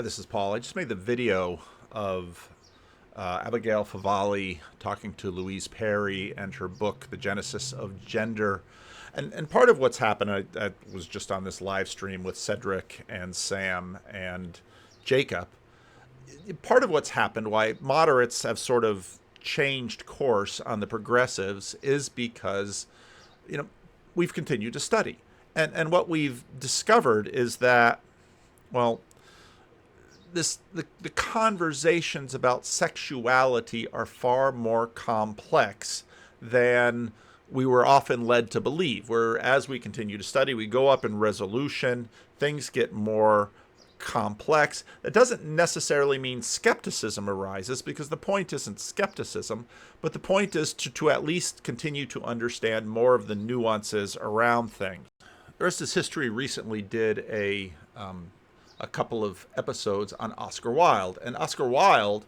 This is Paul. I just made the video of Abigail Favale talking to Louise Perry and her book, The Genesis of Gender. And part of what's happened, I was just on this live stream with Cedric and Sam and Jacob. Part of what's happened, why moderates have sort of changed course on the progressives, is because, we've continued to study. And what we've discovered is that, well, the conversations about sexuality are far more complex than we were often led to believe. Where as we continue to study, we go up in resolution, things get more complex. That doesn't necessarily mean skepticism arises, because the point isn't skepticism, but the point is to at least continue to understand more of the nuances around things. The Rest is History recently did a couple of episodes on Oscar Wilde. And Oscar Wilde,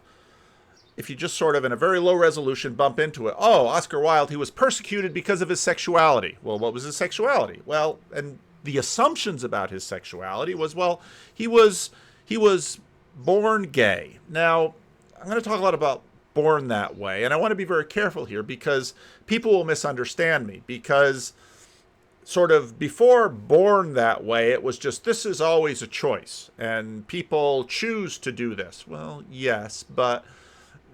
if you just sort of in a very low resolution bump into it, oh, Oscar Wilde, he was persecuted because of his sexuality. Well, what was his sexuality? Well, and the assumptions about his sexuality was, well, he was born gay. Now, I'm going to talk a lot about born that way, and I want to be very careful here because people will misunderstand me, because sort of before born that way, it was just, this is always a choice, and people choose to do this. Well, yes, but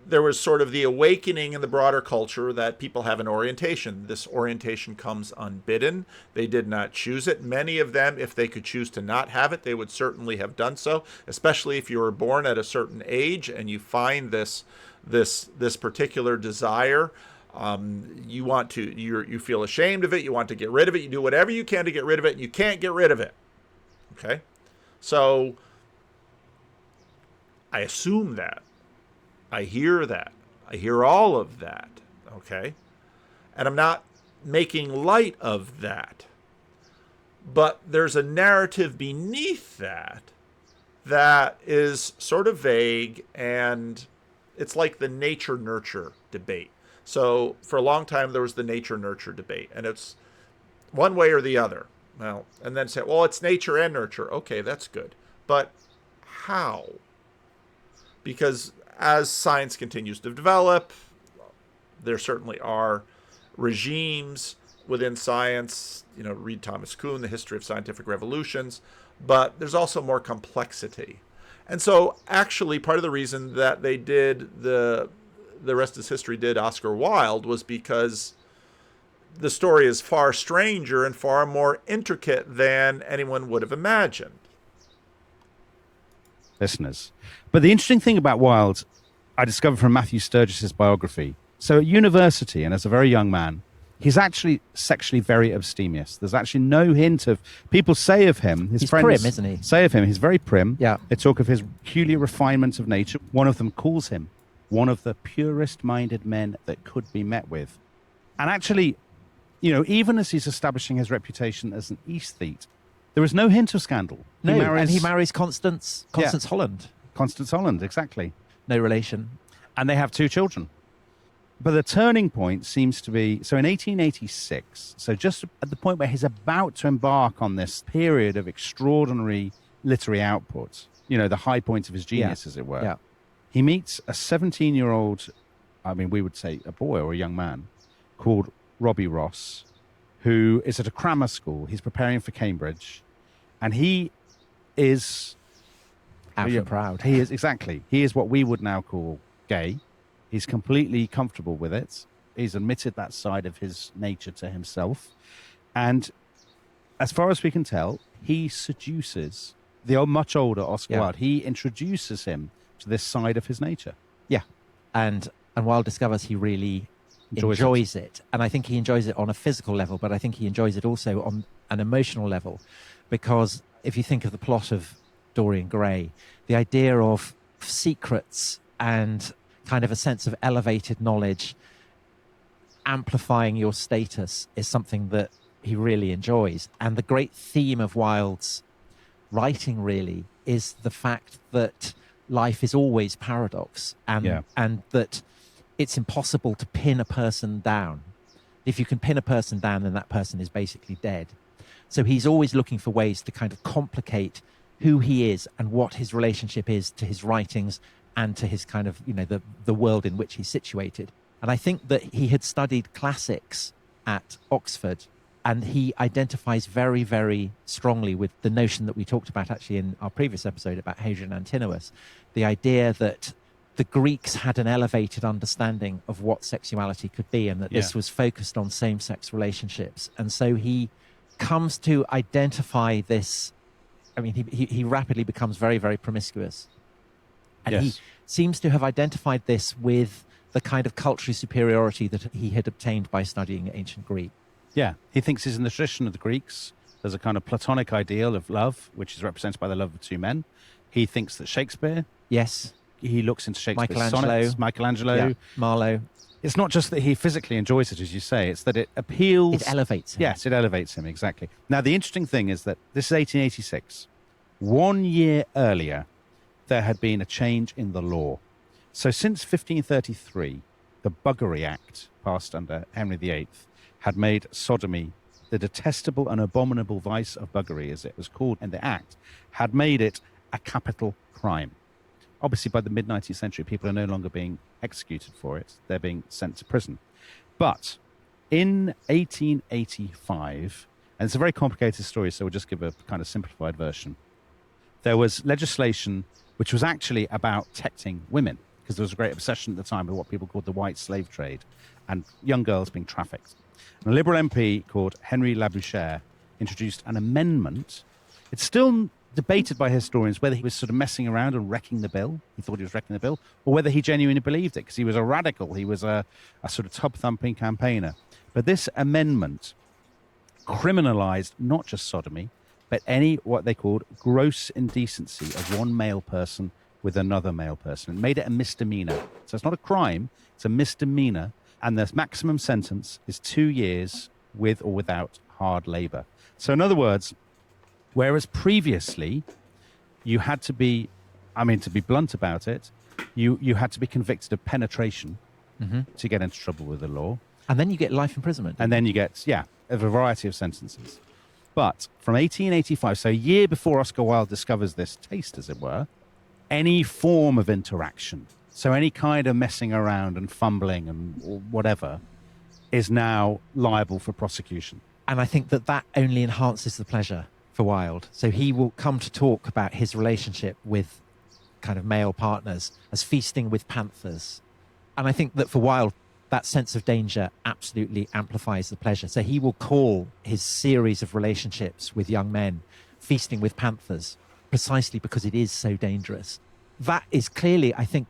there was sort of the awakening in the broader culture that people have an orientation. This orientation comes unbidden. They did not choose it. Many of them, if they could choose to not have it, they would certainly have done so, especially if you were born at a certain age and you find this particular desire. You feel ashamed of it. You want to get rid of it. You do whatever you can to get rid of it, and you can't get rid of it. Okay? So I assume that. I hear that. I hear all of that. Okay? And I'm not making light of that. But there's a narrative beneath that is sort of vague, and it's like the nature-nurture debate. So for a long time, there was the nature-nurture debate, and it's one way or the other. Well, and then say, well, it's nature and nurture. Okay, that's good. But how? Because as science continues to develop, there certainly are regimes within science, read Thomas Kuhn, The History of Scientific Revolutions, but there's also more complexity. And so actually part of the reason that they did the Rest is History did Oscar Wilde was because the story is far stranger and far more intricate than anyone would have imagined. Listeners. But the interesting thing about Wilde, I discovered from Matthew Sturgis's biography. So at university, and as a very young man, he's actually sexually very abstemious. There's actually no hint of, people say of him, his friends prim, isn't he? Say of him, he's very prim. Yeah. They talk of his peculiar refinement of nature. One of them calls him one of the purest-minded men that could be met with. And actually, even as he's establishing his reputation as an aesthete, there is no hint of scandal. And he marries Constance Holland. Constance Holland, exactly. No relation. And they have 2 children. But the turning point seems to be, so in 1886, so just at the point where he's about to embark on this period of extraordinary literary output, the high point of his genius, as it were, yeah. He meets a 17-year-old, we would say a boy or a young man, called Robbie Ross, who is at a grammar school. He's preparing for Cambridge, and he is out and proud. He is, exactly. He is what we would now call gay. He's completely comfortable with it. He's admitted that side of his nature to himself. And as far as we can tell, he seduces the much older Oscar Wilde. He introduces him to this side of his nature. Yeah. And Wilde discovers he really enjoys it. And I think he enjoys it on a physical level, but I think he enjoys it also on an emotional level. Because if you think of the plot of Dorian Gray, the idea of secrets and kind of a sense of elevated knowledge amplifying your status is something that he really enjoys. And the great theme of Wilde's writing really is the fact that life is always paradox, and that it's impossible to pin a person down. If you can pin a person down, then that person is basically dead. So he's always looking for ways to kind of complicate who he is and what his relationship is to his writings and to his kind of, the world in which he's situated. And I think that he had studied classics at Oxford, and he identifies very, very strongly with the notion that we talked about actually in our previous episode about Hadrian Antinous, the idea that the Greeks had an elevated understanding of what sexuality could be, and that this was focused on same-sex relationships. And so he comes to identify this. I mean, he rapidly becomes very, very promiscuous. And he seems to have identified this with the kind of cultural superiority that he had obtained by studying ancient Greek. Yeah, he thinks he's in the tradition of the Greeks. There's a kind of Platonic ideal of love, which is represented by the love of two men. He thinks that Shakespeare. Yes. He looks into Shakespeare's sonnets. Michelangelo. Marlowe. It's not just that he physically enjoys it, as you say. It's that it appeals. It elevates him. Yes, it elevates him, exactly. Now, the interesting thing is that this is 1886. 1 year earlier, there had been a change in the law. So since 1533, the Buggery Act, passed under Henry VIII, had made sodomy, the detestable and abominable vice of buggery, as it was called in the Act, had made it a capital crime. Obviously, by the mid-19th century, people are no longer being executed for it. They're being sent to prison. But in 1885, and it's a very complicated story, so we'll just give a kind of simplified version, there was legislation which was actually about protecting women, because there was a great obsession at the time with what people called the white slave trade and young girls being trafficked. And a Liberal MP called Henry Labouchere introduced an amendment. It's still debated by historians whether he was sort of messing around and wrecking the bill. He thought he was wrecking the bill, or whether he genuinely believed it, because he was a radical. He was a sort of tub-thumping campaigner. But this amendment criminalized not just sodomy, but any what they called gross indecency of one male person with another male person. It made it a misdemeanor. So it's not a crime, it's a misdemeanor. And the maximum sentence is 2 years with or without hard labor. So in other words, whereas previously you had to be, to be blunt about it, you had to be convicted of penetration to get into trouble with the law. And then you get life imprisonment. And then you get, a variety of sentences. But from 1885, so a year before Oscar Wilde discovers this taste, as it were, any form of interaction, so any kind of messing around and fumbling and whatever, is now liable for prosecution. And I think that only enhances the pleasure for Wilde. So he will come to talk about his relationship with kind of male partners as feasting with panthers. And I think that for Wilde, that sense of danger absolutely amplifies the pleasure. So he will call his series of relationships with young men feasting with panthers, precisely because it is so dangerous. That is clearly, I think,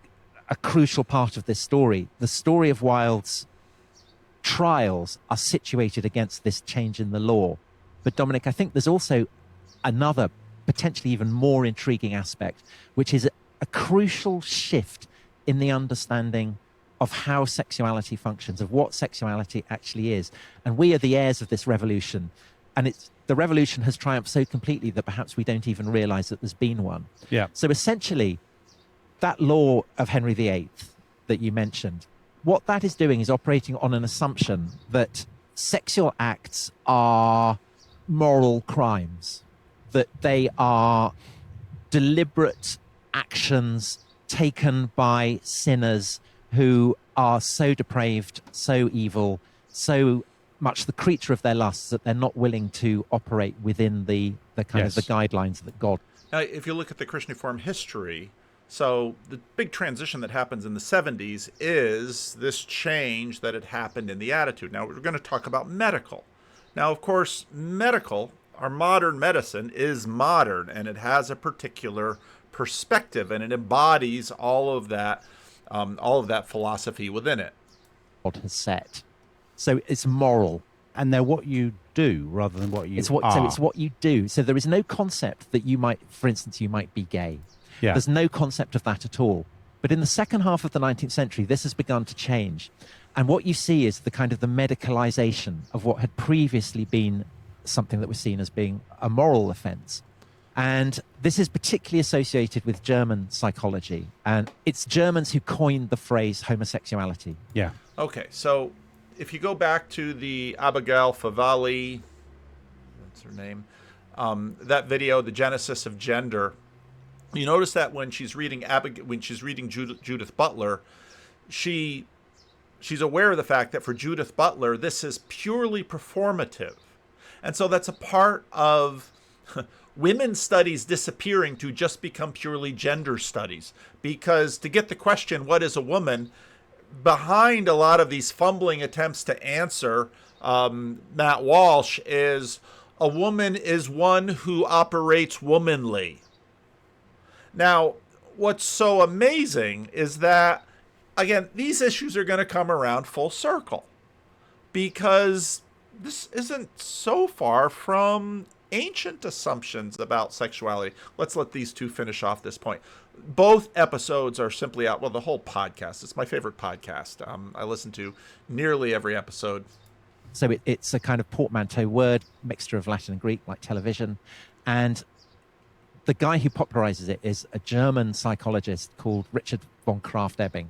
a crucial part of this story. The story of Wilde's trials are situated against this change in the law. But Dominic, I think there's also another potentially even more intriguing aspect, which is a crucial shift in the understanding of how sexuality functions, of what sexuality actually is. And we are the heirs of this revolution. And the revolution has triumphed so completely that perhaps we don't even realize that there's been one. Yeah. So essentially, that law of Henry VIII that you mentioned, what that is doing is operating on an assumption that sexual acts are moral crimes, that they are deliberate actions taken by sinners who are so depraved, so evil, so much the creature of their lusts that they're not willing to operate within the kind of the guidelines that God. Now, if you look at the Christian Reform history, so the big transition that happens in the 70s is this change that had happened in the attitude. Now, we're going to talk about medical. Now, of course, our modern medicine is modern, and it has a particular perspective, and it embodies all of that philosophy within it. God has set. So it's moral. And they're what you do rather than what you are. So it's what you do. So there is no concept that you might, for instance, you might be gay. Yeah. There's no concept of that at all. But in the second half of the 19th century, this has begun to change. And what you see is the kind of the medicalization of what had previously been something that was seen as being a moral offense. And this is particularly associated with German psychology. And it's Germans who coined the phrase homosexuality. Yeah. Okay, so if you go back to the Abigail Favali, what's her name? that video, The Genesis of Gender, you notice that when she's reading Judith Butler, she's aware of the fact that for Judith Butler, this is purely performative. And so that's a part of women's studies disappearing to just become purely gender studies. Because to get the question, what is a woman, behind a lot of these fumbling attempts to answer, Matt Walsh, is a woman is one who operates womanly. Now, what's so amazing is that, again, these issues are going to come around full circle, because this isn't so far from ancient assumptions about sexuality. Let's let these two finish off this point. Both episodes are simply out. Well, the whole podcast. It's my favorite podcast. I listen to nearly every episode. So it's a kind of portmanteau word, mixture of Latin and Greek, like television. And the guy who popularizes it is a German psychologist called Richard von Krafft-Ebing,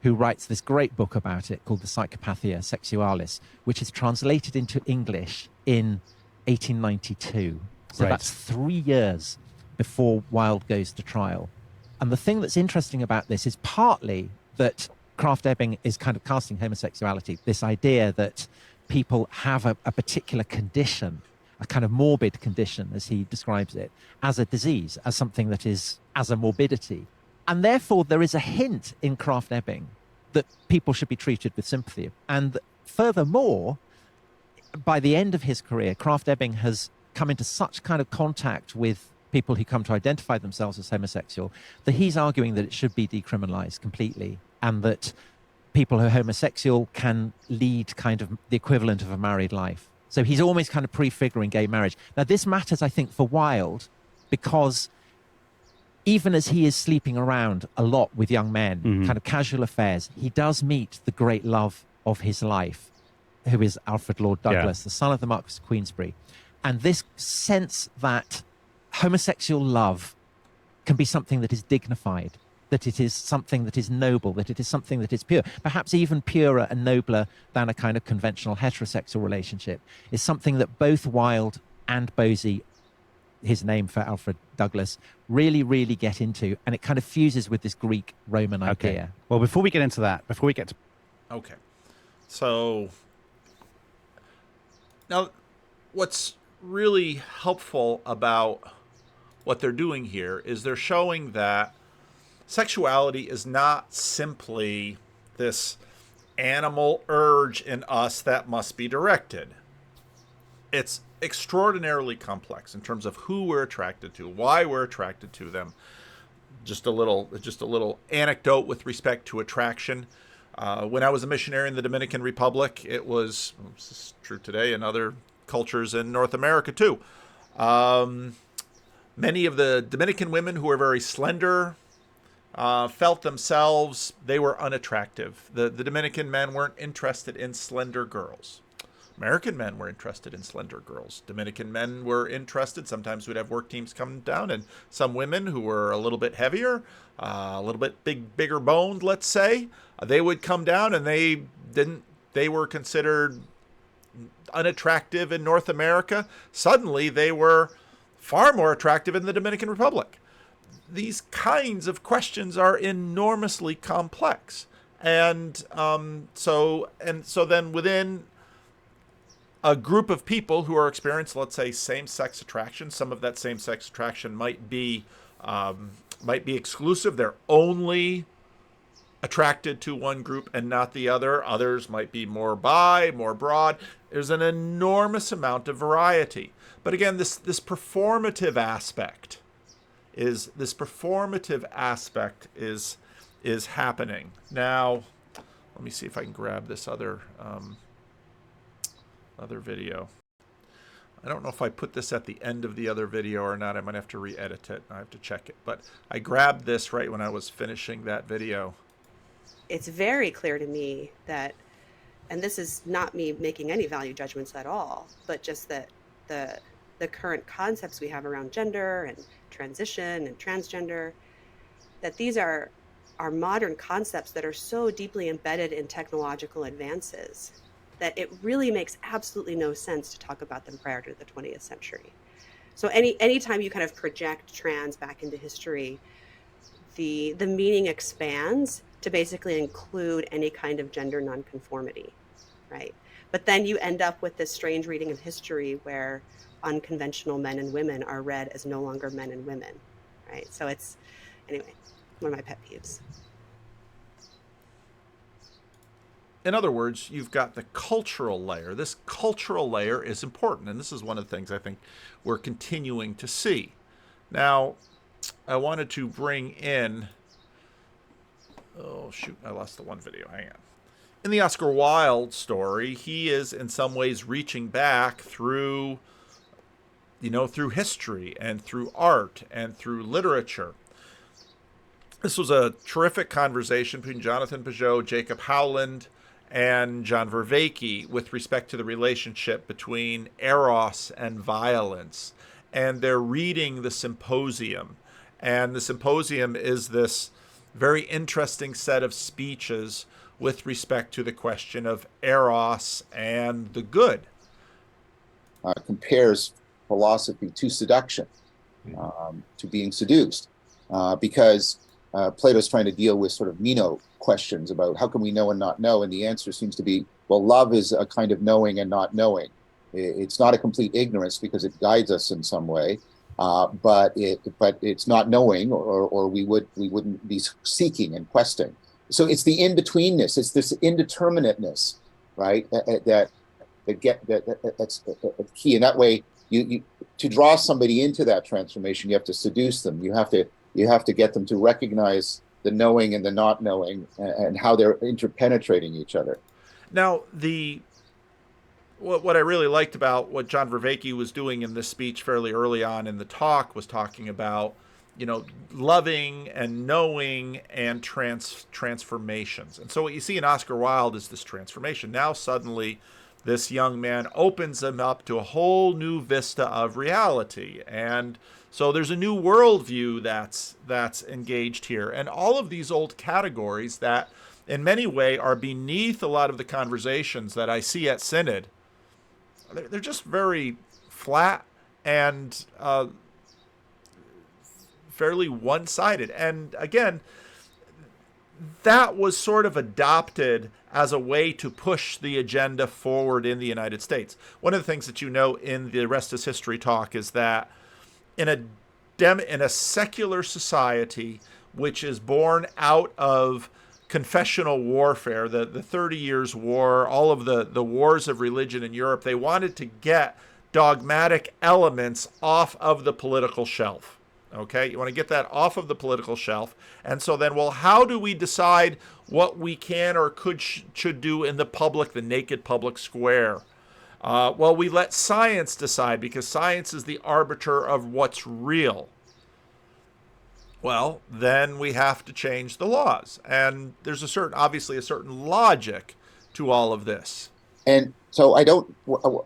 who writes this great book about it called The Psychopathia Sexualis, which is translated into English in 1892. So that's 3 years before Wilde goes to trial. And the thing that's interesting about this is partly that Krafft-Ebing is kind of casting homosexuality, this idea that people have a particular condition, a kind of morbid condition, as he describes it, as a disease, as something that is, as a morbidity. And therefore, there is a hint in Krafft-Ebing that people should be treated with sympathy. And furthermore, by the end of his career, Krafft-Ebing has come into such kind of contact with people who come to identify themselves as homosexual that he's arguing that it should be decriminalized completely, and that people who are homosexual can lead kind of the equivalent of a married life. So he's almost kind of prefiguring gay marriage. Now, this matters, I think, for Wilde, because even as he is sleeping around a lot with young men, kind of casual affairs, he does meet the great love of his life, who is Alfred Lord Douglas, the son of the Marquis of Queensberry. And this sense that homosexual love can be something that is dignified, that it is something that is noble, that it is something that is pure, perhaps even purer and nobler than a kind of conventional heterosexual relationship, is something that both Wilde and Bosie, his name for Alfred Douglas, really, really get into. And it kind of fuses with this Greek-Roman idea. Well, before we get into that, before we get to... Okay. So now what's really helpful about what they're doing here is they're showing that sexuality is not simply this animal urge in us that must be directed. It's extraordinarily complex in terms of who we're attracted to, why we're attracted to them. Just a little anecdote with respect to attraction. When I was a missionary in the Dominican Republic, this is true today in other cultures in North America too. Many of the Dominican women who were very slender felt themselves, they were unattractive. The Dominican men weren't interested in slender girls. American men were interested in slender girls. Dominican men were interested. Sometimes we'd have work teams come down, and some women who were a little bit heavier, a little bit bigger boned, let's say, they would come down, and they were considered unattractive in North America. Suddenly they were far more attractive in the Dominican Republic. These kinds of questions are enormously complex. And so then within a group of people who are experiencing, let's say, same-sex attraction, some of that same-sex attraction might be exclusive. They're only attracted to one group and not the other. Others might be more bi, more broad. There's an enormous amount of variety. But again, this performative aspect is happening. Now, let me see if I can grab this other video. I don't know if I put this at the end of the other video or not. I might have to re-edit it. I have to check it. But I grabbed this right when I was finishing that video. It's very clear to me that, and this is not me making any value judgments at all, but just that the current concepts we have around gender and transition and transgender, that these are modern concepts that are so deeply embedded in technological advances that it really makes absolutely no sense to talk about them prior to the 20th century. So anytime you kind of project trans back into history, the meaning expands to basically include any kind of gender nonconformity, right? But then you end up with this strange reading of history where unconventional men and women are read as no longer men and women, right? So it's, anyway, one of my pet peeves. In other words, you've got the cultural layer. This cultural layer is important, and this is one of the things I think we're continuing to see. Now, I wanted to bring in... Oh, shoot, I lost the one video. Hang on. In the Oscar Wilde story, he is in some ways reaching back through, through history and through art and through literature. This was a terrific conversation between Jonathan Peugeot, Jacob Howland, and John Vervaeke with respect to the relationship between Eros and violence. And they're reading the symposium. And the symposium is this very interesting set of speeches with respect to the question of Eros and the good. Compares philosophy to seduction, to being seduced, because Plato's trying to deal with sort of Meno questions about how can we know and not know, and the answer seems to be, well, love is a kind of knowing and not knowing. It's not a complete ignorance because it guides us in some way, but it's not knowing, or we wouldn't be seeking and questing. So it's the in-betweenness, it's this indeterminateness, right? That's key. And that way, you to draw somebody into that transformation, you have to seduce them. You have to get them to recognize the knowing and the not knowing, and how they're interpenetrating each other. Now, what I really liked about what John Vervaeke was doing in this speech fairly early on in the talk was talking about, loving and knowing and transformations. And so what you see in Oscar Wilde is this transformation. Now suddenly this young man opens him up to a whole new vista of reality. And so there's a new worldview that's engaged here. And all of these old categories that in many ways are beneath a lot of the conversations that I see at Synod, they're just very flat and fairly one-sided. And again, that was sort of adopted as a way to push the agenda forward in the United States. One of the things that in the Rest is History talk is that in a secular society, which is born out of confessional warfare, the 30 Years' War, all of the wars of religion in Europe, they wanted to get dogmatic elements off of the political shelf. Okay, you want to get that off of the political shelf. And so then, well, how do we decide what we can or should do in the naked public square? Well, we let science decide because science is the arbiter of what's real. Well, then we have to change the laws. And there's obviously a certain logic to all of this. And so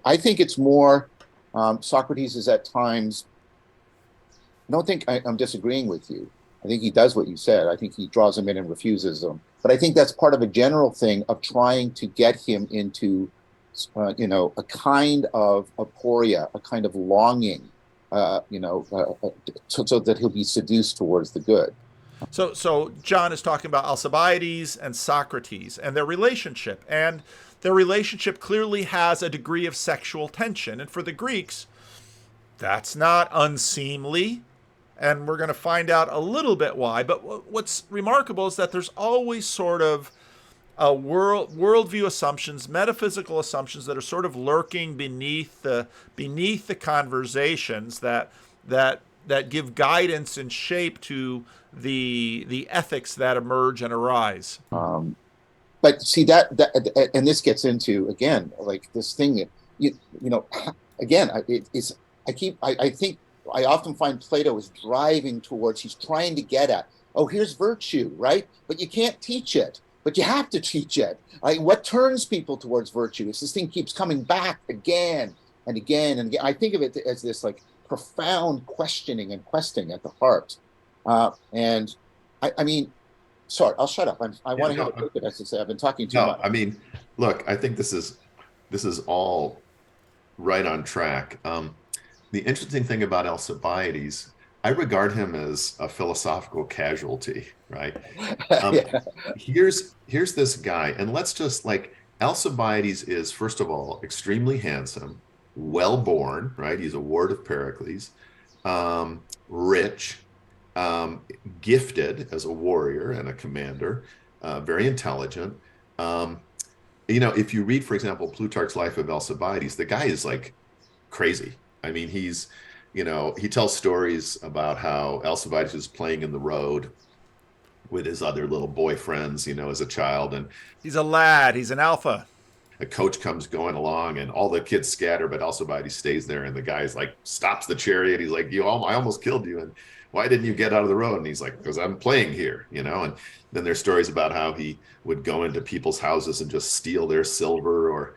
I think it's more, Socrates is at times, I don't think I'm disagreeing with you. I think he does what you said. I think he draws them in and refuses them. But I think that's part of a general thing of trying to get him into, a kind of aporia, a kind of longing, so that he'll be seduced towards the good. So John is talking about Alcibiades and Socrates and their relationship. And their relationship clearly has a degree of sexual tension. And for the Greeks, that's not unseemly. And we're going to find out a little bit why. But what's remarkable is that there's always sort of a worldview assumptions, metaphysical assumptions that are sort of lurking beneath the conversations that give guidance and shape to the ethics that emerge and arise. But see that and this gets into again like this thing again I think I often find Plato is driving towards, he's trying to get at, here's virtue, right? But you can't teach it, but you have to teach it. What turns people towards virtue is this thing keeps coming back again and again and again. I think of it as this like profound questioning and questing at the heart. And I mean, sorry, I'll shut up. I want to have a quick, as I say, I've been talking too much. I mean, look, I think this is all right on track. the interesting thing about Alcibiades, I regard him as a philosophical casualty, right? Um, Yeah. here's this guy, and let's just like Alcibiades is first of all extremely handsome, well born, right? He's a ward of Pericles, rich, um, gifted as a warrior and a commander, very intelligent. Um, if you read, for example, Plutarch's Life of Alcibiades, the guy is like crazy. I mean, he tells stories about how Alcibiades was playing in the road with his other little boyfriends, as a child, and He's a lad. He's an alpha. a coach comes going along, and all the kids scatter, but Alcibiades stays there, and the guy's like stops the chariot. He's like, I almost killed you, and why didn't you get out of the road? And he's like, because I'm playing here, And then there's stories about how he would go into people's houses and just steal their silver, or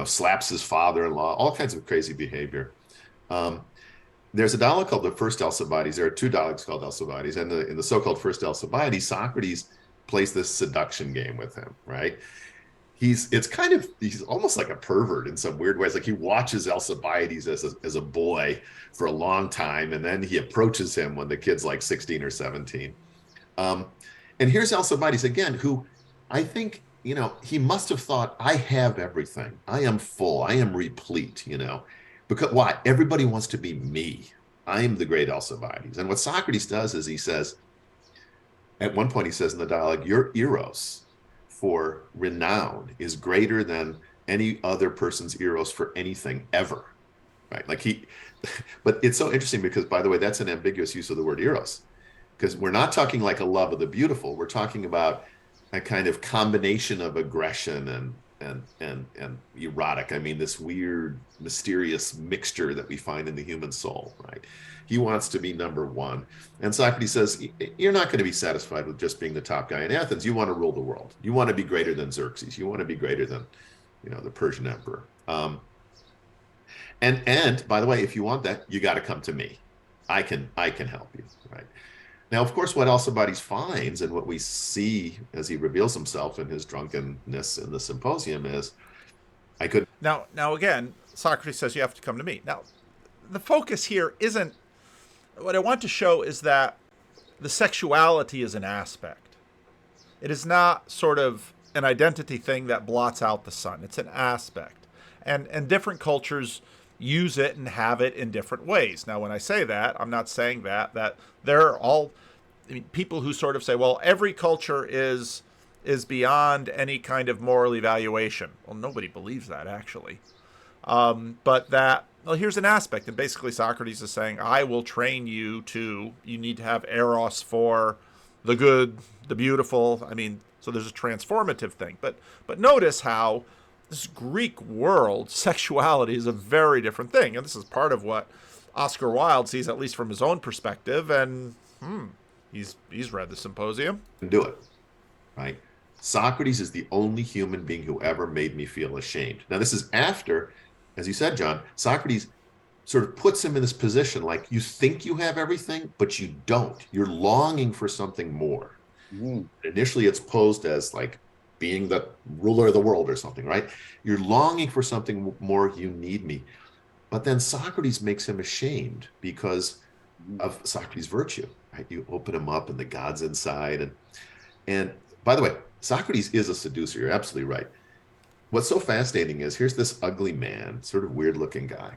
slaps his father-in-law, all kinds of crazy behavior. There's a dialogue called the First Alcibiades. There are two dialogues called Alcibiades, and in the so-called First Alcibiades, Socrates plays this seduction game with him, right? He's almost like a pervert in some weird ways. Like he watches Alcibiades as a boy for a long time, and then he approaches him when the kid's like 16 or 17. And here's Alcibiades again, who I think, he must have thought, I have everything. I am full. I am replete, Because why? Everybody wants to be me. I am the great Alcibiades. And what Socrates does is he says, at one point he says in the dialogue, your Eros for renown is greater than any other person's Eros for anything ever, right? But it's so interesting because, by the way, that's an ambiguous use of the word Eros, because we're not talking like a love of the beautiful. We're talking about a kind of combination of aggression and erotic. I mean, this weird, mysterious mixture that we find in the human soul, right? He wants to be number one. And Socrates says, you're not going to be satisfied with just being the top guy in Athens. You want to rule the world. You want to be greater than Xerxes. You want to be greater than, the Persian emperor. And by the way, if you want that, you got to come to me. I can help you, right? Now, of course, what Alcibiades finds and what we see as he reveals himself in his drunkenness in the symposium is, I could. Now again, Socrates says you have to come to me. Now, the focus here isn't. What I want to show is that the sexuality is an aspect. It is not sort of an identity thing that blots out the sun. It's an aspect. And different cultures use it and have it in different ways. Now, when I say that, I'm not saying that they're all people who sort of say, well, every culture is beyond any kind of moral evaluation. Well, nobody believes that, actually. But that, well, here's an aspect. And basically Socrates is saying, I will train you need to have Eros for the good, the beautiful. So there's a transformative thing. But notice how this Greek world, sexuality is a very different thing. And this is part of what Oscar Wilde sees, at least from his own perspective. And he's read the Symposium. Do it, right? Socrates is the only human being who ever made me feel ashamed. Now, this is after, as you said, John, Socrates sort of puts him in this position like you think you have everything, but you don't. You're longing for something more. Initially, it's posed as like being the ruler of the world or something, right? You're longing for something more. You need me. But then Socrates makes him ashamed because of Socrates' virtue, right? You open him up and the God's inside. And by the way, Socrates is a seducer. You're absolutely right. What's so fascinating is here's this ugly man, sort of weird looking guy.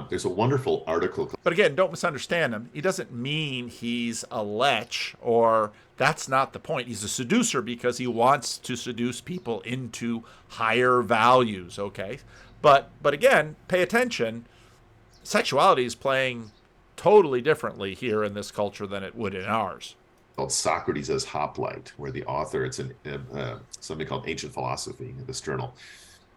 There's a wonderful article. But again, don't misunderstand him. He doesn't mean he's a lech, or that's not the point. He's a seducer because he wants to seduce people into higher values, okay? But again, pay attention. Sexuality is playing totally differently here in this culture than it would in ours. Called Socrates as Hoplite, where the author, it's something called Ancient Philosophy, this journal.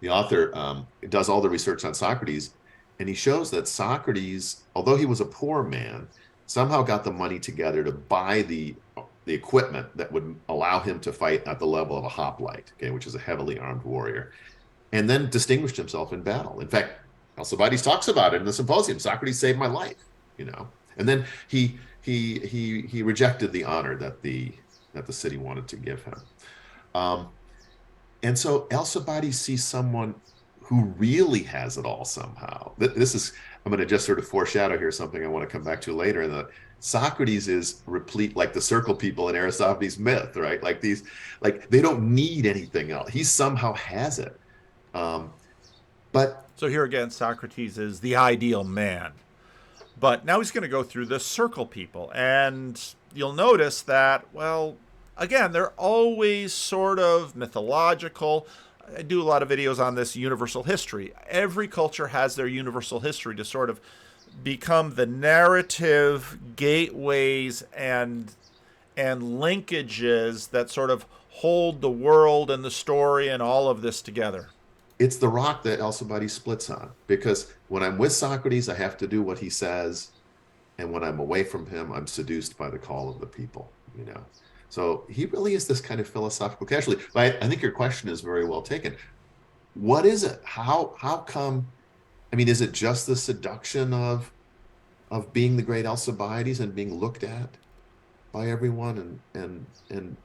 The author does all the research on Socrates, and he shows that Socrates, although he was a poor man, somehow got the money together to buy the equipment that would allow him to fight at the level of a hoplite, okay, which is a heavily armed warrior, and then distinguished himself in battle. In fact, Alcibiades talks about it in the Symposium. Socrates saved my life, and then he rejected the honor that the city wanted to give him. And so Alcibiades sees someone who really has it all somehow. This is I'm going to just sort of foreshadow here something I want to come back to later. And that Socrates is replete like the circle people in Aristophanes' myth, right? Like these, like they don't need anything else. He somehow has it. But So here again, Socrates is the ideal man. But now he's going to go through the circle people. And you'll notice that, well, again, they're always sort of mythological. I do a lot of videos on this universal history. Every culture has their universal history to sort of become the narrative gateways and linkages that sort of hold the world and the story and all of this together. it's the rock that Alcibiades splits on, because when I'm with Socrates, I have to do what he says. And when I'm away from him, I'm seduced by the call of the people, you know. So he really is this kind of philosophical casualty. But I think your question is very well taken. What is it? How come? I mean, is it just the seduction of being the great Alcibiades and being looked at by everyone and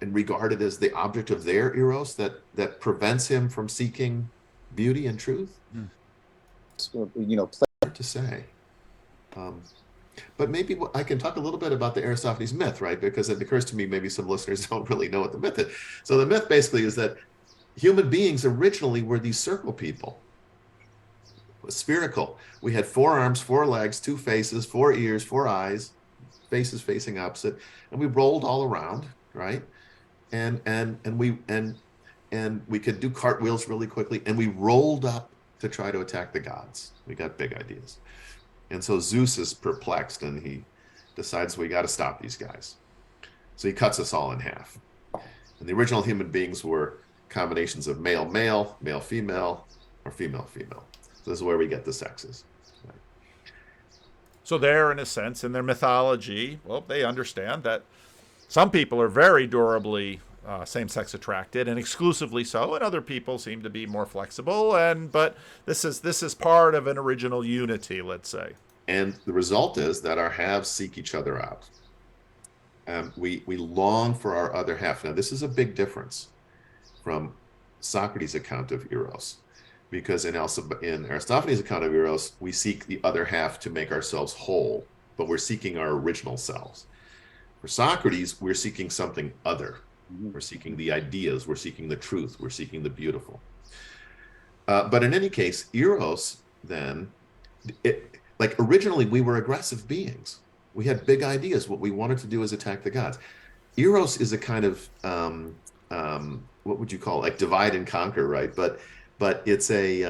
regarded as the object of their eros that prevents him from seeking beauty and truth? You know, Hard to say. But maybe I can talk a little bit about the Aristophanes myth, right? Because it occurs to me maybe some listeners don't really know what the myth is. So the myth basically is that human beings originally were these circle people. Spherical. We had 4 arms, 4 legs, 2 faces, 4 ears, 4 eyes, faces facing opposite, and we rolled all around, right? And we could do cartwheels really quickly, and we rolled up to try to attack the gods. We got big ideas. And so Zeus is perplexed, and he decides we got to stop these guys. So he cuts us all in half. And the original human beings were combinations of male, male, male, female, or female, female. So this is where we get the sexes. Right? So they're, in a sense, in their mythology, well, they understand that some people are very durably same-sex attracted, and exclusively so, and other people seem to be more flexible. But this is part of an original unity, let's say. And the result is that our halves seek each other out. We long for our other half. Now, this is a big difference from Socrates' account of Eros, because in Aristophanes' account of Eros, we seek the other half to make ourselves whole, but we're seeking our original selves. For Socrates, we're seeking something other. We're seeking the ideas, we're seeking the truth, we're seeking the beautiful. But in any case, Eros then, like originally we were aggressive beings. We had big ideas. What we wanted to do is attack the gods. Eros is a kind of, what would you call it? Like divide and conquer, right? But it's a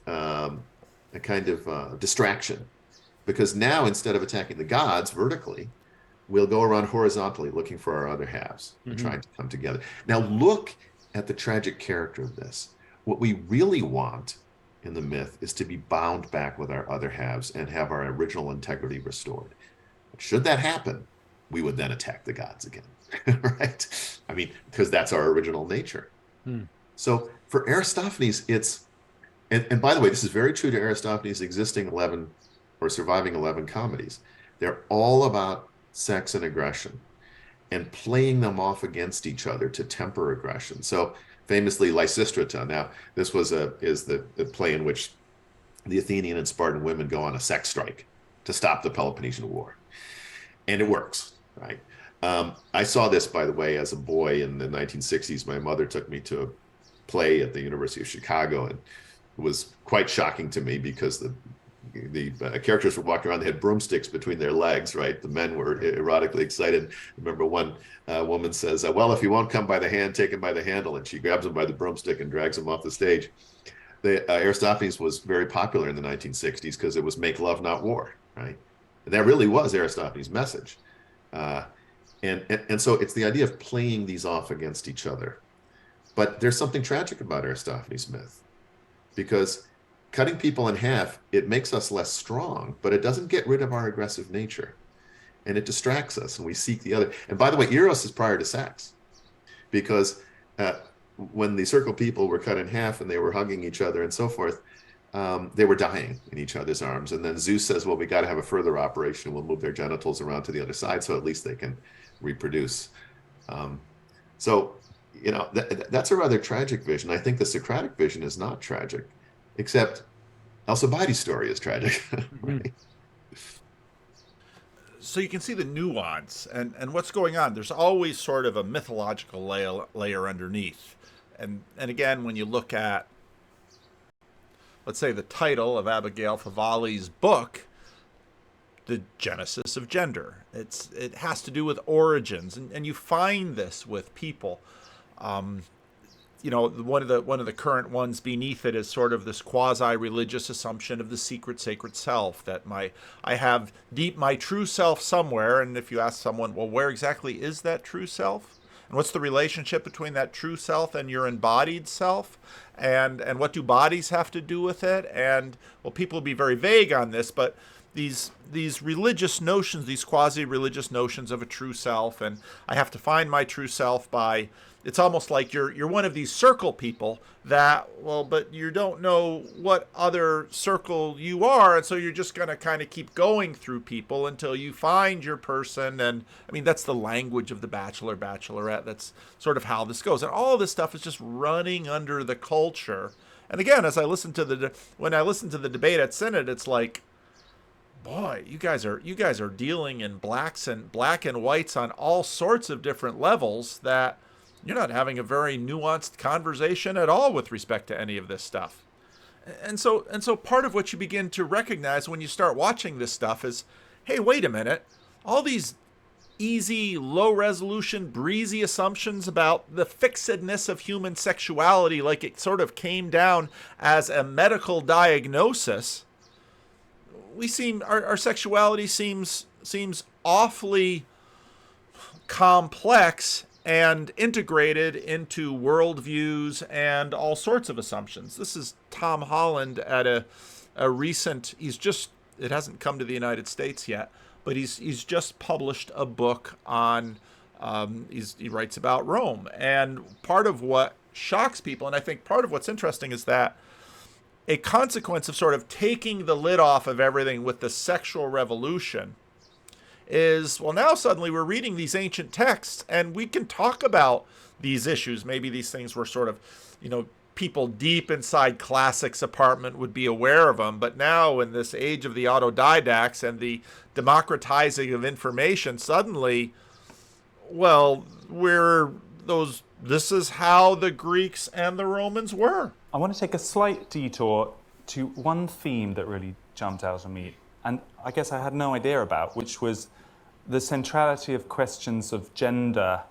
kind of distraction, because now instead of attacking the gods vertically, we'll go around horizontally looking for our other halves and trying to come together. Now look at the tragic character of this. What we really want in the myth is to be bound back with our other halves and have our original integrity restored. Should that happen, we would then attack the gods again, right? I mean, because that's our original nature. So for Aristophanes, it's, and by the way, this is very true to Aristophanes' existing 11 or surviving 11 comedies. They're all about sex and aggression and playing them off against each other to temper aggression. So famously Lysistrata. Now this is the play in which the Athenian and Spartan women go on a sex strike to stop the Peloponnesian War, and it works, right? I saw this, by the way, as a boy in the 1960s. My mother took me to a play at the University of Chicago, and it was quite shocking to me because the characters were walking around, they had broomsticks between their legs, right? The men were erotically excited. I remember one woman says, well, if he won't come by the hand, take him by the handle. And she grabs him by the broomstick and drags him off the stage. Aristophanes was very popular in the 1960s because it was make love, not war, right? And that really was Aristophanes' message. And so it's the idea of playing these off against each other. But there's something tragic about Aristophanes' myth, because cutting people in half, it makes us less strong, but it doesn't get rid of our aggressive nature. And it distracts us, and we seek the other. And by the way, Eros is prior to sex, because when the circle people were cut in half and they were hugging each other and so forth, they were dying in each other's arms. And then Zeus says, well, we got to have a further operation. We'll move their genitals around to the other side so at least they can reproduce. So, you know, that's a rather tragic vision. I think the Socratic vision is not tragic, except Alcibiades' story is tragic. Right? So you can see the nuance and what's going on. There's always sort of a mythological layer underneath. And again, when you look at, let's say, the title of Abigail Favali's book, The Genesis of Gender, it has to do with origins, and you find this with people. One of the current ones beneath it is sort of this quasi-religious assumption of the secret sacred self, that I have deep my true self somewhere. And if you ask someone, well, where exactly is that true self? And what's the relationship between that true self and your embodied self? And what do bodies have to do with it? And, well, people will be very vague on this, but these religious notions, these quasi-religious notions of a true self, and I have to find my true self by, it's almost like you're one of these circle people that, well, but you don't know what other circle you are, and so you're just going to kind of keep going through people until you find your person. And I mean, that's the language of the Bachelor, Bachelorette. That's sort of how this goes. And all this stuff is just running under the culture. And again, when I listen to the debate at Synod, it's like, boy, you guys are dealing in black and whites on all sorts of different levels, that you're not having a very nuanced conversation at all with respect to any of this stuff. And so part of what you begin to recognize when you start watching this stuff is, hey, wait a minute, all these easy, low resolution, breezy assumptions about the fixedness of human sexuality, like it sort of came down as a medical diagnosis. Our sexuality seems awfully complex and integrated into worldviews and all sorts of assumptions. This is Tom Holland at a recent, it hasn't come to the United States yet, but he's just published a book on, he writes about Rome. And part of what shocks people, and I think part of what's interesting, is that a consequence of sort of taking the lid off of everything with the sexual revolution is, well, now suddenly we're reading these ancient texts and we can talk about these issues. Maybe these things were sort of, people deep inside classics apartment would be aware of them. But now, in this age of the autodidacts and the democratizing of information, suddenly, well, this is how the Greeks and the Romans were. I want to take a slight detour to one theme that really jumped out at me, and I guess I had no idea about, which was the centrality of questions of gender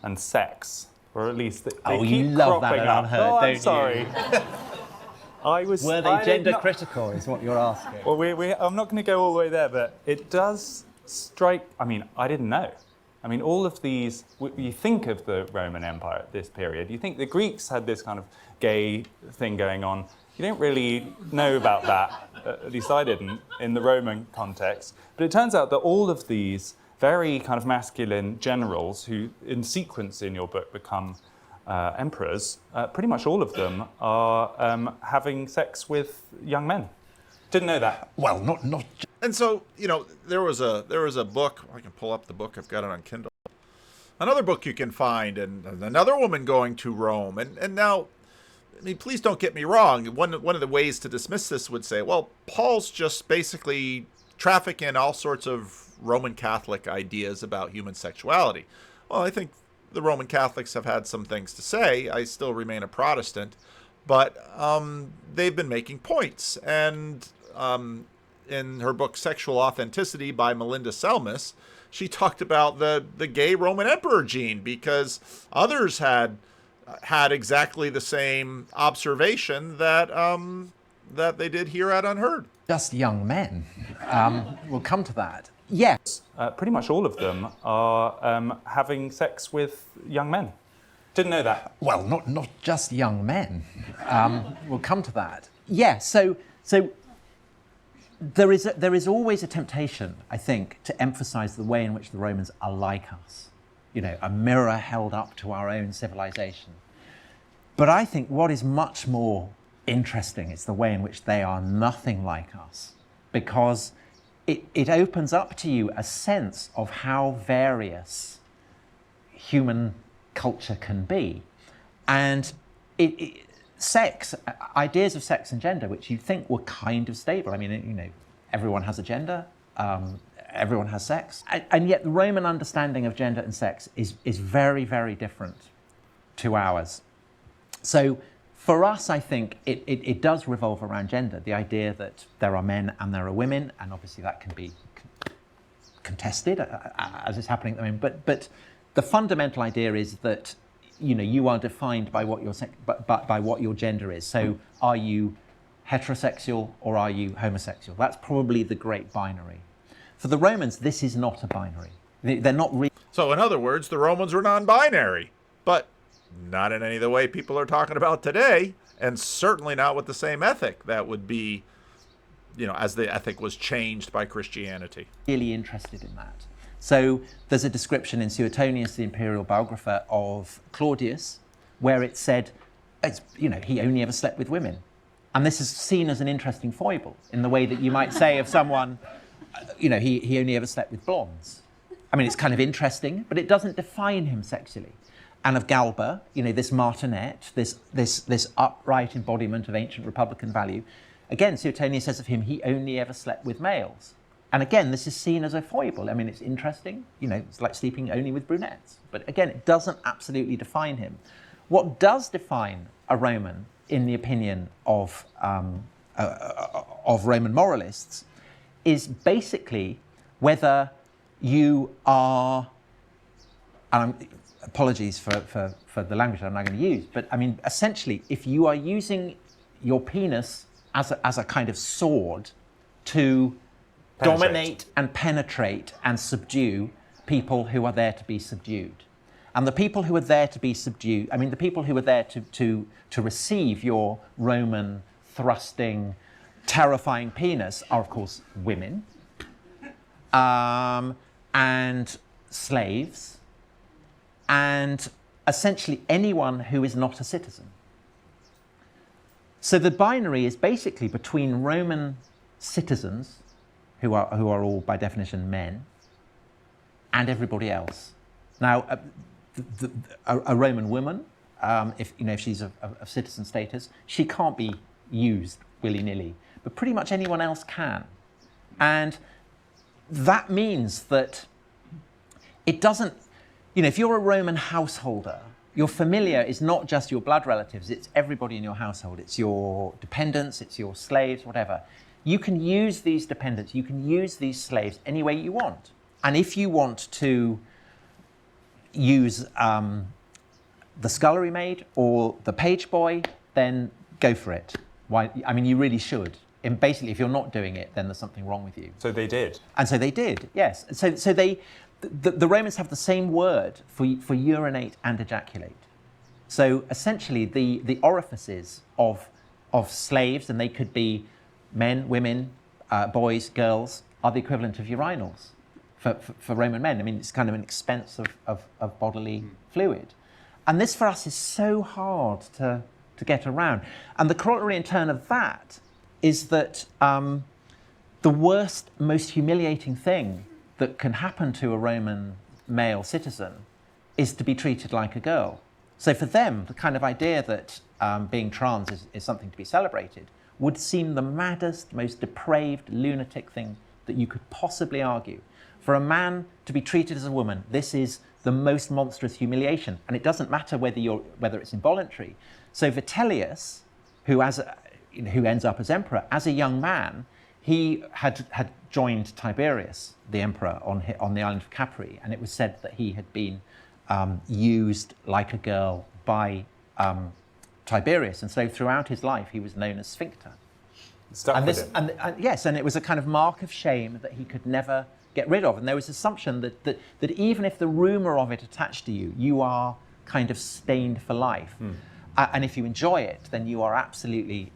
and sex, or at least they keep you love cropping that up. unheard, Oh, I'm don't sorry. you? Were they gender critical, is what you're asking? Well, I'm not going to go all the way there, but it does strike. I mean, I didn't know. I mean, all of these, you think of the Roman Empire at this period, you think the Greeks had this kind of gay thing going on. You don't really know about that, at least I didn't, in the Roman context. But it turns out that all of these very kind of masculine generals who, in sequence in your book, become emperors, pretty much all of them are having sex with young men. Didn't know that. Well, not. And so, there was a book. I can pull up the book. I've got it on Kindle. Another book you can find, and another woman going to Rome. And now, I mean, please don't get me wrong. One of the ways to dismiss this would say, well, Paul's just basically trafficking all sorts of Roman Catholic ideas about human sexuality. Well, I think the Roman Catholics have had some things to say. I still remain a Protestant, but they've been making points. And in her book Sexual Authenticity by Melinda Selmas, she talked about the gay Roman emperor gene, because others had exactly the same observation that they did here at Unheard. Just young men. We'll come to that. Yes. Pretty much all of them are having sex with young men. Didn't know that. Well, not just young men. We'll come to that. Yeah. So there is always a temptation, I think, to emphasize the way in which the Romans are like us. A mirror held up to our own civilization. But I think what is much more interesting is the way in which they are nothing like us, because it opens up to you a sense of how various human culture can be. And sex, ideas of sex and gender, which you'd think were kind of stable. I mean, everyone has a gender, everyone has sex, and yet the Roman understanding of gender and sex is very, very different to ours. So for us, I think it does revolve around gender, the idea that there are men and there are women, and obviously that can be contested as is happening at the moment. But the fundamental idea is that you are defined by what by what your gender is. So are you heterosexual or are you homosexual? That's probably the great binary. For the Romans, this is not a binary. They're not really. So in other words, the Romans were non-binary, but not in any of the way people are talking about today, and certainly not with the same ethic that would be, as the ethic was changed by Christianity. Really interested in that. So there's a description in Suetonius, the imperial biographer of Claudius, where it said, he only ever slept with women. And this is seen as an interesting foible in the way that you might say of someone, he only ever slept with blondes. I mean, it's kind of interesting, but it doesn't define him sexually. And of Galba, this martinet, this upright embodiment of ancient republican value, again, Suetonius says of him, he only ever slept with males. And again, this is seen as a foible. I mean, it's interesting, it's like sleeping only with brunettes. But again, it doesn't absolutely define him. What does define a Roman, in the opinion of Roman moralists, is basically whether you are, and apologies for the language I'm not going to use, but I mean, essentially, if you are using your penis as a kind of sword to dominate and penetrate and subdue people who are there to be subdued. And the people who are there to be subdued, the people who are there to receive your Roman thrusting, terrifying penis are, of course, women and slaves and essentially anyone who is not a citizen. So the binary is basically between Roman citizens, who are all by definition men, and everybody else. Now, a Roman woman, if she's of citizen status, she can't be used willy-nilly, but pretty much anyone else can. And that means that it doesn't, if you're a Roman householder, your familia is not just your blood relatives, it's everybody in your household. It's your dependents, it's your slaves, whatever. You can use these dependents, you can use these slaves any way you want. And if you want to use the scullery maid or the page boy, then go for it. Why? I mean, you really should. And basically, if you're not doing it, then there's something wrong with you. So they did. And so they did, yes. So the Romans have the same word for urinate and ejaculate. So essentially, the orifices of slaves, and they could be men, women, boys, girls, are the equivalent of urinals for Roman men. I mean, it's kind of an expense of bodily fluid. And this for us is so hard to get around. And the corollary in turn of that is that the worst, most humiliating thing that can happen to a Roman male citizen is to be treated like a girl. So for them, the kind of idea that being trans is something to be celebrated would seem the maddest, most depraved, lunatic thing that you could possibly argue. For a man to be treated as a woman, this is the most monstrous humiliation, and it doesn't matter whether it's involuntary. So Vitellius, who ends up as emperor, as a young man, he had joined Tiberius, the emperor, on the island of Capri, and it was said that he had been used like a girl by Tiberius, and so throughout his life he was known as Sphincter. Yes, and it was a kind of mark of shame that he could never get rid of. And there was assumption that even if the rumor of it attached to you, you are kind of stained for life. And if you enjoy it, then you are absolutely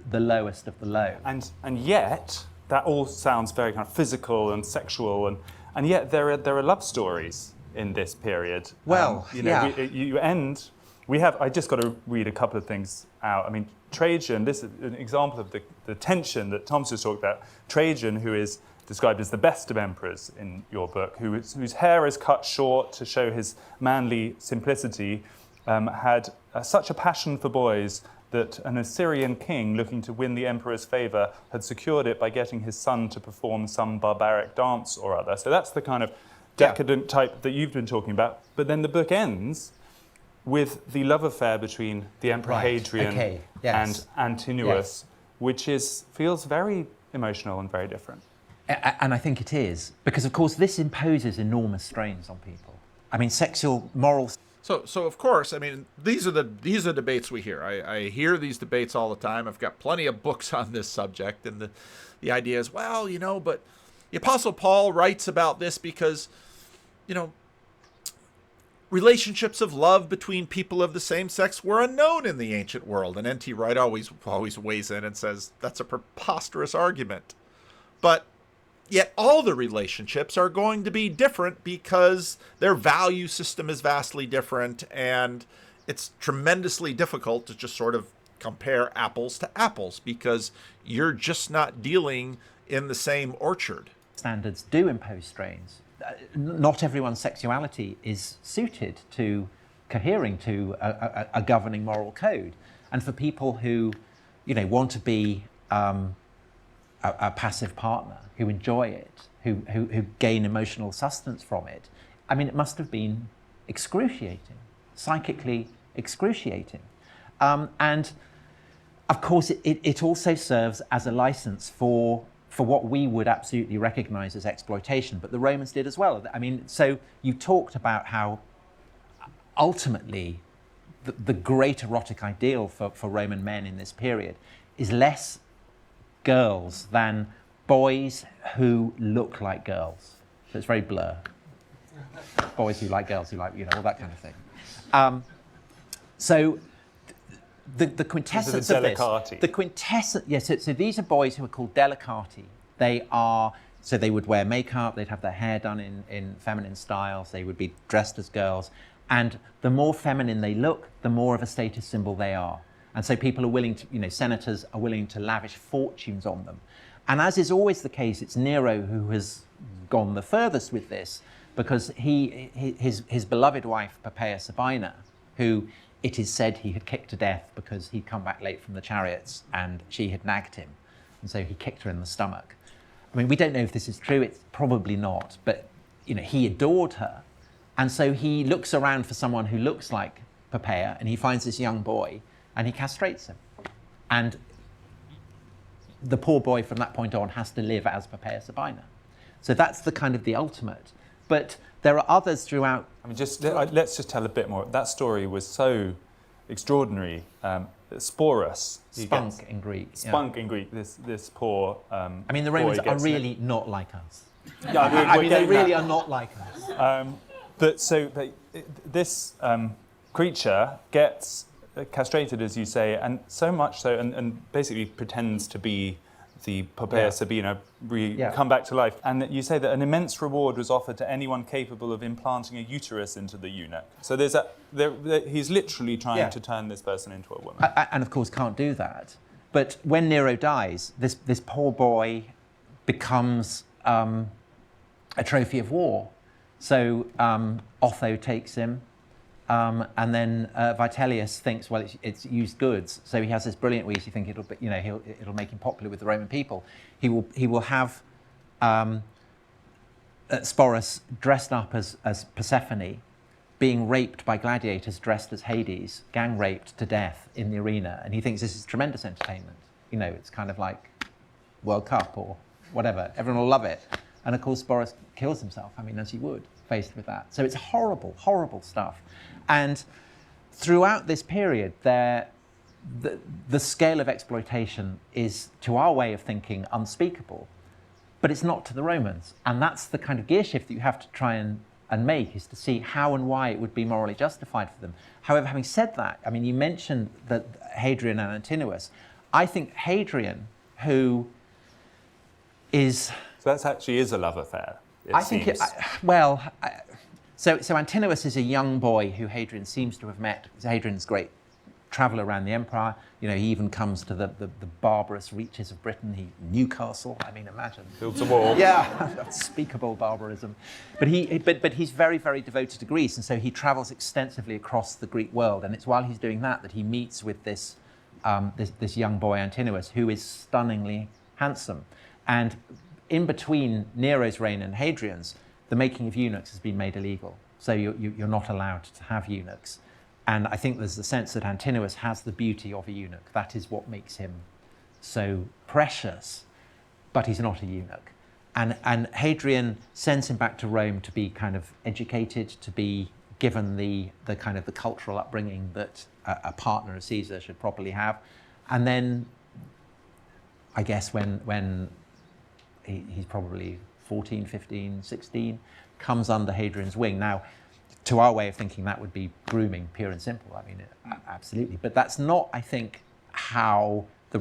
the lowest of the low. And yet, that all sounds very kind of physical and sexual, and yet there are love stories in this period. Well, I just got to read a couple of things out. I mean, Trajan, this is an example of the tension that Tom's just talked about. Trajan, who is described as the best of emperors in your book, whose hair is cut short to show his manly simplicity, had such a passion for boys that an Assyrian king looking to win the emperor's favor had secured it by getting his son to perform some barbaric dance or other. So that's the kind of decadent type that you've been talking about. But then the book ends with the love affair between the Emperor Hadrian and Antinous, which feels very emotional and very different. And I think it is, because of course this imposes enormous strains on people. I mean, sexual, moral. So of course, I mean, these are debates we hear. I hear these debates all the time. I've got plenty of books on this subject, and the idea is, well, but the Apostle Paul writes about this because, relationships of love between people of the same sex were unknown in the ancient world. And N.T. Wright always weighs in and says that's a preposterous argument. But yet all the relationships are going to be different because their value system is vastly different, and it's tremendously difficult to just sort of compare apples to apples because you're just not dealing in the same orchard. Standards do impose strains. Not everyone's sexuality is suited to cohering to a governing moral code. And for people who, want to be a passive partner, who enjoy it, who gain emotional sustenance from it, I mean, it must have been excruciating, psychically excruciating. And of course, it also serves as a license for what we would absolutely recognize as exploitation, but the Romans did as well. I mean, so you talked about how ultimately the great erotic ideal for Roman men in this period is less girls than boys who look like girls. So it's very blur. Boys who like girls who like, all that kind of thing. So the quintessence of this, the quintessence, yes. So these are boys who are called delicati. So they would wear makeup, they'd have their hair done in feminine styles, they would be dressed as girls. And the more feminine they look, the more of a status symbol they are. And so people are willing to, senators are willing to lavish fortunes on them. And as is always the case, it's Nero who has gone the furthest with this, because his beloved wife, Poppaea Sabina, who it is said he had kicked to death because he'd come back late from the chariots and she had nagged him. And so he kicked her in the stomach. I mean, we don't know if this is true, it's probably not, but he adored her. And so he looks around for someone who looks like Poppaea, and he finds this young boy and he castrates him. And the poor boy from that point on has to live as Poppaea Sabina. So that's the kind of the ultimate. But there are others throughout. I mean, let's just tell a bit more. That story was so extraordinary. Sporus. Spunk in Greek. Spunk in Greek. This poor. I mean, the Romans are really not like us. Yeah, I mean, they really are not like us. But this creature gets castrated, as you say, and so much so, and basically pretends to be the Poppaea Sabina come back to life. And you say that an immense reward was offered to anyone capable of implanting a uterus into the eunuch. So he's literally trying to turn this person into a woman. And of course can't do that. But when Nero dies, this poor boy becomes a trophy of war. So Otho takes him. And then Vitellius thinks, well, it's used goods. So he has this brilliant wheeze. You think it'll make him popular with the Roman people. He will have Sporus dressed up as Persephone, being raped by gladiators dressed as Hades, gang raped to death in the arena. And he thinks this is tremendous entertainment. It's kind of like World Cup or whatever. Everyone will love it. And of course, Sporus kills himself. I mean, as he would, faced with that. So it's horrible, horrible stuff. And throughout this period, the scale of exploitation is, to our way of thinking, unspeakable. But it's not to the Romans. And that's the kind of gear shift that you have to try and make, is to see how and why it would be morally justified for them. However, having said that, I mean, you mentioned that Hadrian and Antinous. I think Hadrian, who is... So that actually is a love affair, I think So Antinous is a young boy who Hadrian seems to have met. Hadrian's great traveller around the empire. He even comes to the barbarous reaches of Britain. Newcastle. I mean, imagine. Builds a wall. Yeah, unspeakable barbarism. But he's very, very devoted to Greece, and so he travels extensively across the Greek world. And it's while he's doing that he meets with this this young boy Antinous, who is stunningly handsome. And in between Nero's reign and Hadrian's, the making of eunuchs has been made illegal. So you're not allowed to have eunuchs. And I think there's the sense that Antinous has the beauty of a eunuch. That is what makes him so precious, but he's not a eunuch. And Hadrian sends him back to Rome to be kind of educated, to be given the kind of the cultural upbringing that a partner of Caesar should properly have. And then, I guess when he's probably 14, 15, 16, comes under Hadrian's wing. Now, to our way of thinking, that would be grooming, pure and simple. I mean, absolutely. But that's not, I think,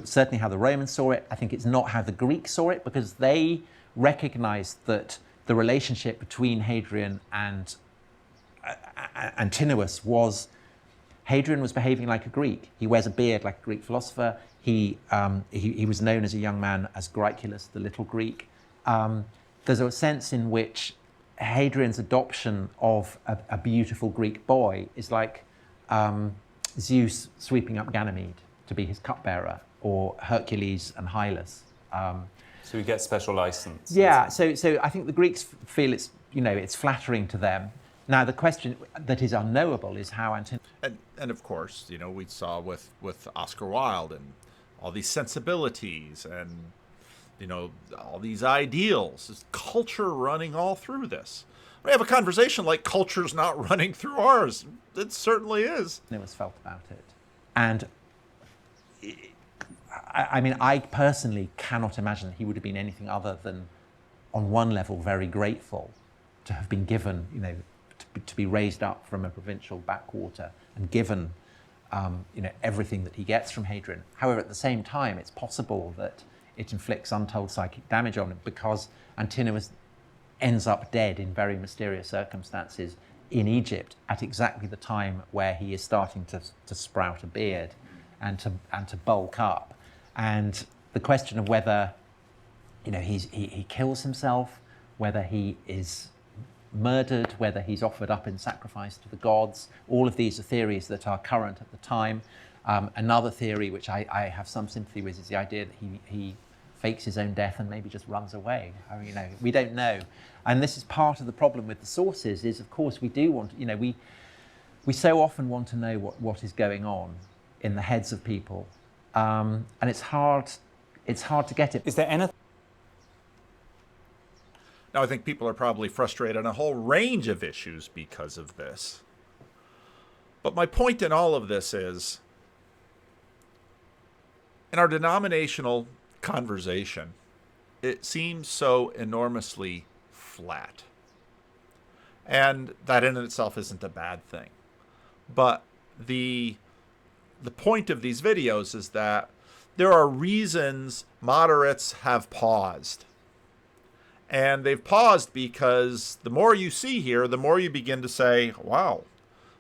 certainly how the Romans saw it. I think it's not how the Greeks saw it, because they recognized that the relationship between Hadrian and Antinous was, Hadrian was behaving like a Greek. He wears a beard like a Greek philosopher. He was known as a young man as Graeculus, the little Greek. There's a sense in which Hadrian's adoption of a beautiful Greek boy is like Zeus sweeping up Ganymede to be his cupbearer, or Hercules and Hylas. So he gets special license. Yeah, so I think the Greeks feel it's flattering to them. Now, the question that is unknowable is how Antinous... And of course, we saw with Oscar Wilde and all these sensibilities and, all these ideals. There's culture running all through this. We have a conversation like culture's not running through ours. It certainly is. Antinous felt about it. And I mean, I personally cannot imagine he would have been anything other than, on one level, very grateful to have been given, to be raised up from a provincial backwater and given, everything that he gets from Hadrian. However, at the same time, it's possible that it inflicts untold psychic damage on him, because Antinous ends up dead in very mysterious circumstances in Egypt at exactly the time where he is starting to sprout a beard and to bulk up. And the question of whether, he kills himself, whether he is murdered, whether he's offered up in sacrifice to the gods, all of these are theories that are current at the time. Another theory, which I have some sympathy with, is the idea that he fakes his own death and maybe just runs away. I mean, we don't know. And this is part of the problem with the sources, is, of course, we do want, we so often want to know what is going on in the heads of people. And it's hard to get it. Is there anything? Now, I think people are probably frustrated on a whole range of issues because of this. But my point in all of this is, in our denominational conversation, it seems so enormously flat. And that in itself isn't a bad thing. But the point of these videos is that there are reasons moderates have paused. And they've paused because the more you see here, the more you begin to say, wow,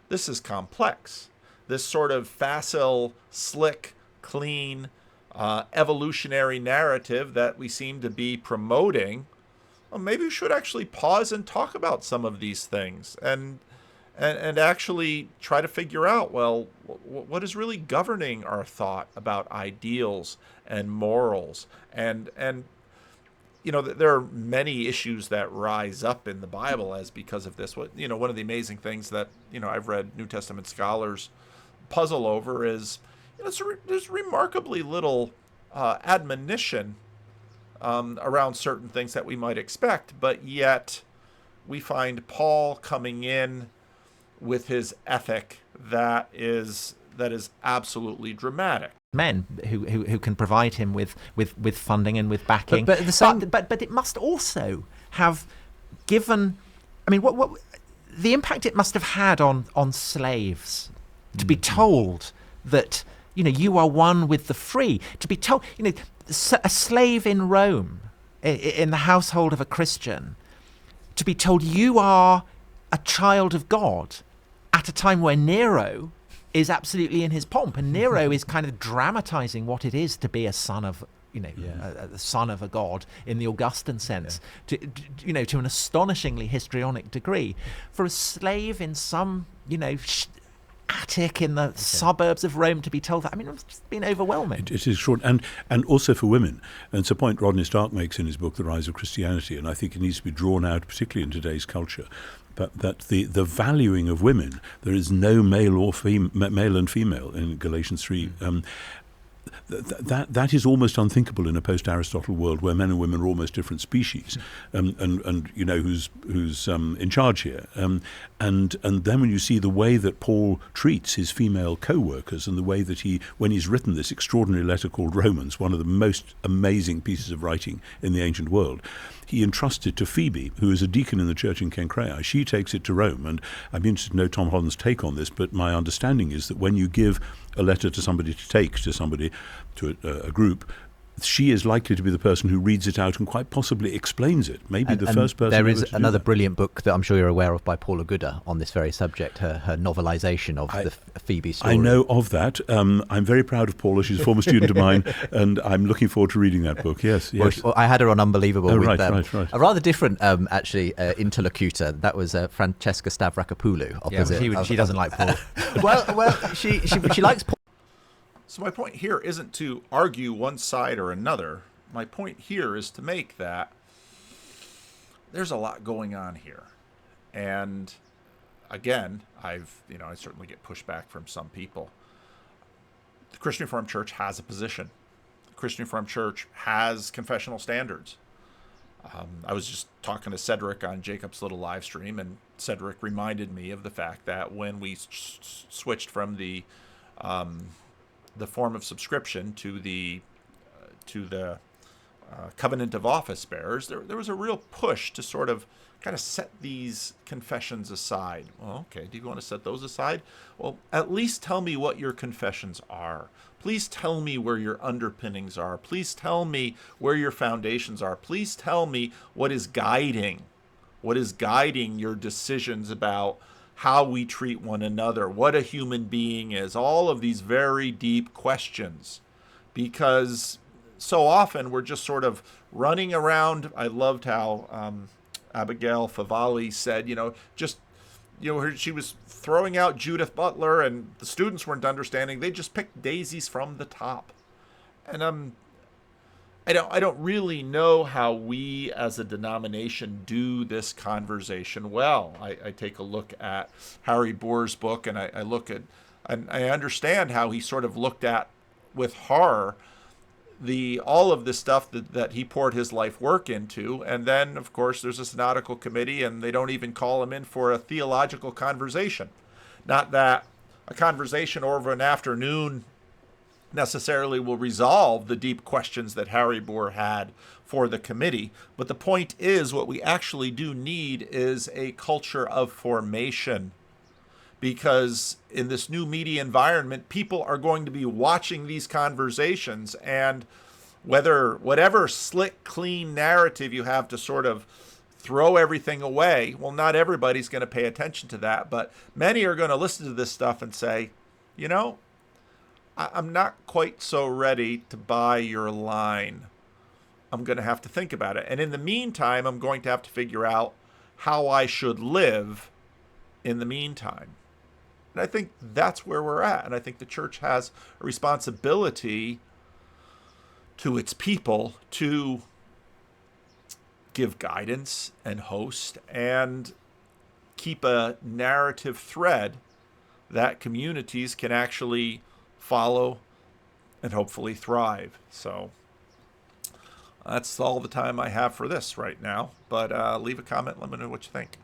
this is complex. This sort of facile, slick, clean, evolutionary narrative that we seem to be promoting, well, maybe we should actually pause and talk about some of these things and actually try to figure out, well, what is really governing our thought about ideals and morals. And there are many issues that rise up in the Bible as because of this. One of the amazing things that, I've read New Testament scholars puzzle over is, there's remarkably little admonition around certain things that we might expect, but yet we find Paul coming in with his ethic that is absolutely dramatic. Men who can provide him with funding and with backing, but it must also have given. I mean, what the impact it must have had on slaves to be told that you are one with the free. To be told, a slave in Rome, in the household of a Christian, to be told you are a child of God at a time where Nero is absolutely in his pomp, and Nero is kind of dramatizing what it is to be a son of, a son of a god in the Augustan sense, to an astonishingly histrionic degree. For a slave in some, attic in the suburbs of Rome to be told that. I mean, it's just been overwhelming. It is short, and also for women. And it's a point Rodney Stark makes in his book, The Rise of Christianity, and I think it needs to be drawn out, particularly in today's culture. But that the valuing of women, there is no male and female in Galatians 3. That is almost unthinkable in a post-Aristotle world where men and women are almost different species, and you know who's in charge here. And then when you see the way that Paul treats his female co-workers, and the way that when he's written this extraordinary letter called Romans, one of the most amazing pieces of writing in the ancient world, he entrusted to Phoebe, who is a deacon in the church in Cenchreae. She takes it to Rome, and I'm interested to know Tom Holland's take on this, but my understanding is that when you give a letter to somebody to take to somebody, to a group, she is likely to be the person who reads it out and quite possibly explains it. Maybe the first person. There is another brilliant book that I'm sure you're aware of by Paula Gooder on this very subject, her novelisation of the Phoebe story. I know of that. I'm very proud of Paula. She's a former student of mine, and I'm looking forward to reading that book. Yes. Well, I had her on Unbelievable with right. a rather different, interlocutor. That was Francesca Stavrakopoulou opposite. Yeah, she doesn't like Paul. well, she likes Paul. So my point here isn't to argue one side or another. My point here is to make that there's a lot going on here. And again, I certainly get pushback from some people. The Christian Reformed Church has a position. The Christian Reformed Church has confessional standards. I was just talking to Cedric on Jacob's little live stream, and Cedric reminded me of the fact that when we switched from the form of subscription to the covenant of office bearers, there was a real push to sort of kind of set these confessions aside. Well, okay, do you want to set those aside? Well, at least tell me what your confessions are. Please tell me where your underpinnings are. Please tell me where your foundations are. Please tell me what is guiding your decisions about how we treat one another, what a human being is, all of these very deep questions. Because so often we're just sort of running around. I loved how Abigail Favali said, she was throwing out Judith Butler, and the students weren't understanding. They just picked daisies from the top. And I don't really know how we as a denomination do this conversation well. I take a look at Harry Boer's book, and I look at, and I understand how he sort of looked at with horror all of this stuff that he poured his life work into. And then, of course, there's a synodical committee, and they don't even call him in for a theological conversation. Not that a conversation over an afternoon necessarily will resolve the deep questions that Harry Boer had for the committee. But the point is, what we actually do need is a culture of formation. Because in this new media environment, people are going to be watching these conversations, and whatever slick, clean narrative you have to sort of throw everything away, well, not everybody's going to pay attention to that, but many are going to listen to this stuff and say, I'm not quite so ready to buy your line. I'm going to have to think about it. And in the meantime, I'm going to have to figure out how I should live in the meantime. And I think that's where we're at. And I think the church has a responsibility to its people to give guidance and host and keep a narrative thread that communities can actually follow and hopefully thrive. So that's all the time I have for this right now. But leave a comment. Let me know what you think.